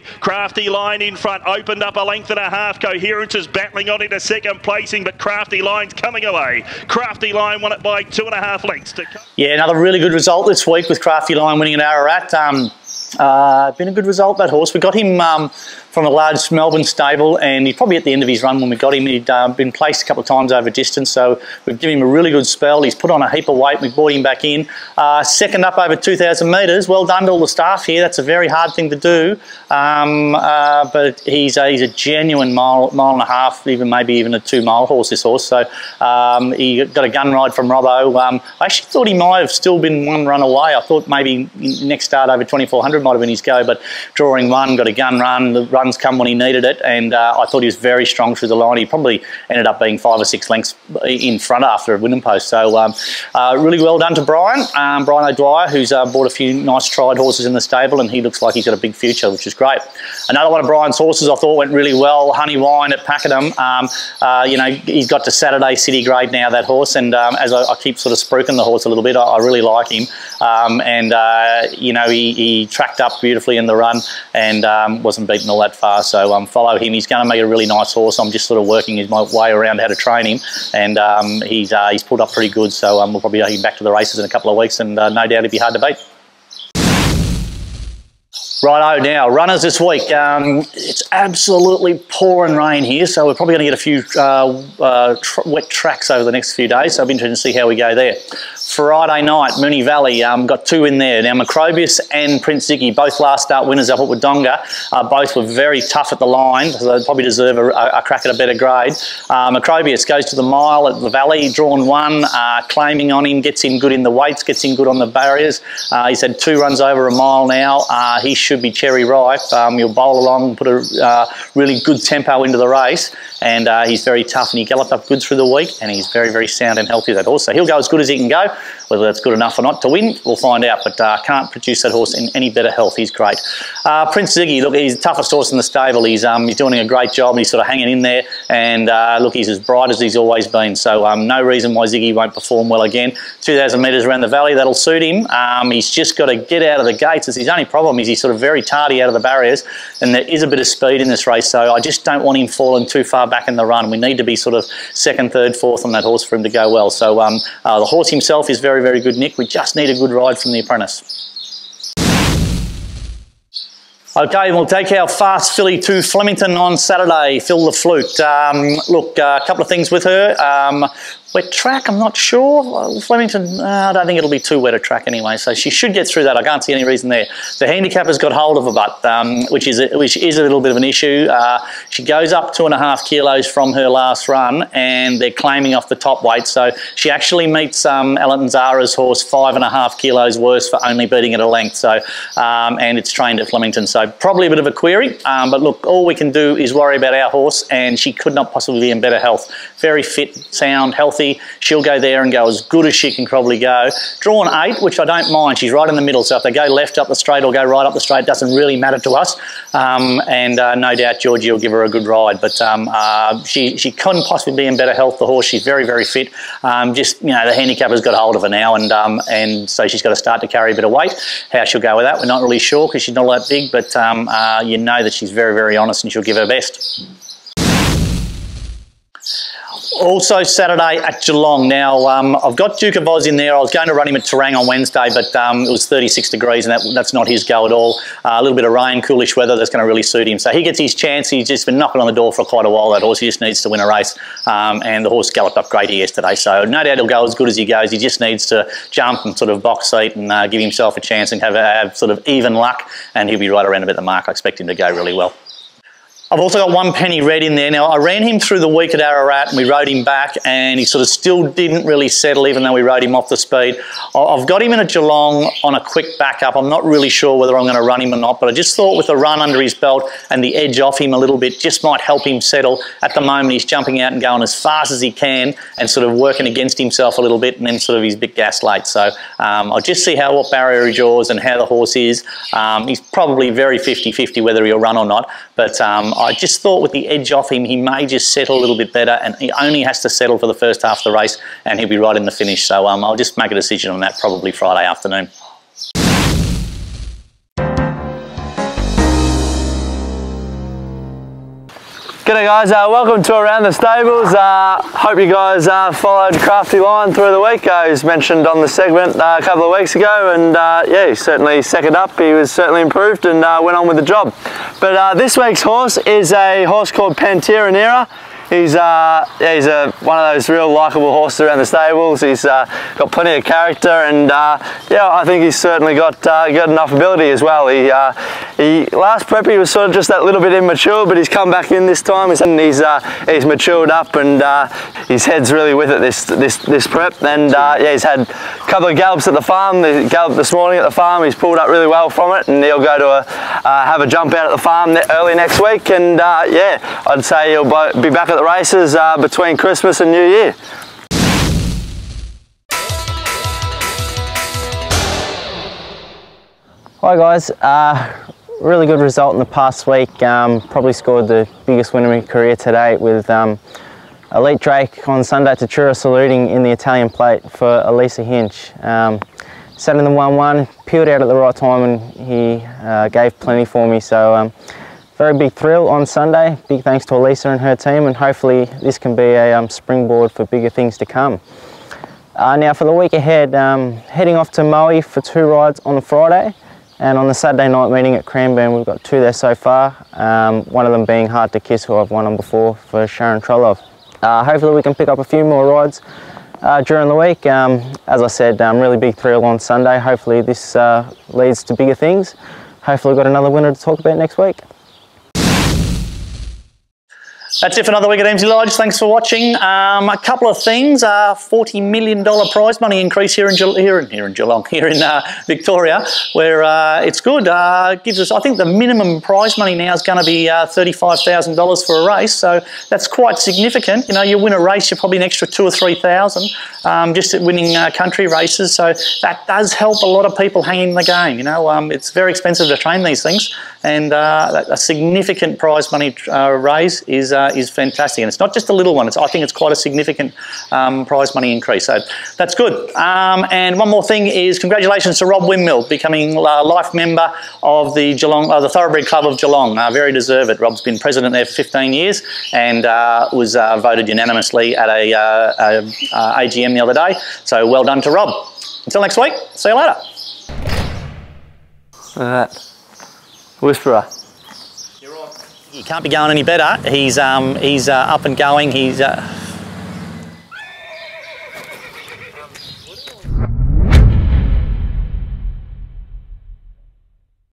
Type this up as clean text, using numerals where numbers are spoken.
quickly. Crafty Lion in front, opened up a length and a half. Coherence is battling on into second placing, but Crafty Lion's coming away. Crafty Lion won it by 2.5 lengths. Yeah, another really good result this week with Crafty Lion winning at Ararat. Been a good result, that horse. We got him from a large Melbourne stable, and he's probably at the end of his run when we got him. He'd been placed a couple of times over distance, so we've given him a really good spell. He's put on a heap of weight. We brought him back in. Second up over 2,000 metres. Well done to all the staff here. That's a very hard thing to do, but he's a genuine mile and a half, maybe even a 2-mile horse, this horse. So he got a gun ride from Robbo. I actually thought he might have still been one run away. I thought maybe next start over 2,400 might have been his go, but drawing one, got a gun run. The runs come when he needed it, and I thought he was very strong through the line. He probably ended up being 5 or 6 lengths in front after a winning post. So really well done to Brian O'Dwyer, who's bought a few nice tried horses in the stable, and he looks like he's got a big future, which is great. Another one of Brian's horses I thought went really well, Honeywine at Pakenham. You know, he's got to Saturday City grade now, that horse, and as I keep sort of spruiking the horse a little bit, I really like him. You know, he tracked up beautifully in the run and wasn't beaten all that far, so follow him. He's going to make a really nice horse. I'm just sort of working my way around how to train him, and he's pulled up pretty good, so we'll probably take him back to the races in a couple of weeks, and no doubt he'll be hard to beat. Righto, now runners this week. It's absolutely pouring rain here, so we're probably going to get a few wet tracks over the next few days, so I'll be interested to see how we go there. Friday night, Moonee Valley, got 2 in there. Now, Macrobius and Prince Ziggy, both last start winners up at Wodonga. Both were very tough at the line, so they probably deserve a crack at a better grade. Macrobius goes to the mile at the Valley, drawn 1, claiming on him, gets him good in the weights, gets him good on the barriers. He's had 2 runs over a mile now. He should be cherry ripe. He'll bowl along, put a really good tempo into the race, and he's very tough, and he galloped up good through the week, and he's very, very sound and healthy, that horse. So he'll go as good as he can go. Whether that's good enough or not to win, we'll find out, but can't produce that horse in any better health. He's great. Prince Ziggy, look, he's the toughest horse in the stable. He's doing a great job, and he's sort of hanging in there, and look, he's as bright as he's always been, so no reason why Ziggy won't perform well again. 2,000 metres around the Valley, that'll suit him. He's just got to get out of the gates. It's his only problem is he's sort of very tardy out of the barriers, and there is a bit of speed in this race, so I just don't want him falling too far back in the run. We need to be sort of 2nd, 3rd, 4th on that horse for him to go well. So the horse himself is very, very good, Nick. We just need a good ride from the apprentice. Okay, we'll take our fast filly to Flemington on Saturday, Fill the Flute. Look, a couple of things with her. Wet track, I'm not sure. Flemington, I don't think it'll be too wet a track anyway, so she should get through that. I can't see any reason there. The handicapper's got hold of her butt, which is a little bit of an issue. She goes up 2.5 kilos from her last run, and they're claiming off the top weight, so she actually meets Ellen Zara's horse 5.5 kilos worse for only beating it a length. So, and it's trained at Flemington, so probably a bit of a query. But look, all we can do is worry about our horse, and she could not possibly be in better health. Very fit, sound, healthy. She'll go there and go as good as she can probably go. Drawn 8, which I don't mind. She's right in the middle, so if they go left up the straight or go right up the straight, it doesn't really matter to us. No doubt Georgie will give her a good ride, but she couldn't possibly be in better health, the horse. She's very, very fit. Just, you know, the handicapper's got hold of her now, and so she's got to start to carry a bit of weight. How she'll go with that, we're not really sure because she's not all that big, but you know that she's very, very honest and she'll give her best. Also Saturday at Geelong. Now, I've got Duke of Oz in there. I was going to run him at Terang on Wednesday, but it was 36 degrees, and that's not his go at all. A little bit of rain, coolish weather, that's going to really suit him. So he gets his chance. He's just been knocking on the door for quite a while, that horse. He just needs to win a race. And the horse galloped up great yesterday, so no doubt he'll go as good as he goes. He just needs to jump and sort of box seat and give himself a chance and have sort of even luck, and he'll be right around about the mark. I expect him to go really well. I've also got One Penny Red in there. Now, I ran him through the week at Ararat and we rode him back, and he sort of still didn't really settle even though we rode him off the speed. I've got him in a Geelong on a quick backup. I'm not really sure whether I'm going to run him or not, but I just thought with a run under his belt and the edge off him a little bit just might help him settle. At the moment, he's jumping out and going as fast as he can and sort of working against himself a little bit, and then sort of he's a bit gas late. So I'll just see what barrier he draws and how the horse is. He's probably very 50-50 whether he'll run or not, but I just thought with the edge off him, he may just settle a little bit better, and he only has to settle for the first half of the race and he'll be right in the finish. So I'll just make a decision on that probably Friday afternoon. G'day guys, welcome to Around the Stables. Hope you guys followed Crafty Lion through the week. He was mentioned on the segment a couple of weeks ago, and yeah, he's certainly seconded up. He was certainly improved and went on with the job. But this week's horse is a horse called Pantera Nera. He's one of those real likeable horses around the stables. He's got plenty of character, and yeah, I think he's certainly got enough ability as well. He last prep he was sort of just that little bit immature, but he's come back in this time. He's matured up, and his head's really with it this prep. And yeah, he's had a couple of gallops at the farm. He galloped this morning at the farm. He's pulled up really well from it, and he'll go to have a jump out at the farm early next week. And yeah, I'd say he'll be back at the races between Christmas and New Year. Hi guys, really good result in the past week. Probably scored the biggest win of my career to date with Elite Drake on Sunday at Tatura saluting in the Italian plate for Elisa Hinch. Sat in the 1-1, peeled out at the right time, and he gave plenty for me. So very big thrill on Sunday. Big thanks to Elisa and her team, and hopefully this can be a springboard for bigger things to come. Now for the week ahead, heading off to Moe for 2 rides on the Friday, and on the Saturday night meeting at Cranbourne, we've got 2 there so far, one of them being Hard to Kiss, who I've won on before, for Sharon Trolov. Hopefully we can pick up a few more rides during the week. As I said, really big thrill on Sunday. Hopefully this leads to bigger things. Hopefully we've got another winner to talk about next week. That's it for another week at Emsley Lodge. Thanks for watching. A couple of things. $40 million prize money increase here in Geelong, here in Victoria, where it's good. Gives us, I think the minimum prize money now is going to be $35,000 for a race, so that's quite significant. You know, you win a race, you're probably an extra $2,000 or $3,000 just at winning country races, so that does help a lot of people hang in the game. You know, it's very expensive to train these things, and a significant prize money raise is fantastic, and it's not just a little one. I think it's quite a significant prize money increase, so that's good. And one more thing is congratulations to Rob Windmill becoming a life member of the Geelong, the Thoroughbred Club of Geelong. Very deserved. Rob's been president there for 15 years and was voted unanimously at a AGM the other day. So well done to Rob. Until next week, see you later. Whisperer. You can't be going any better. He's up and going. He's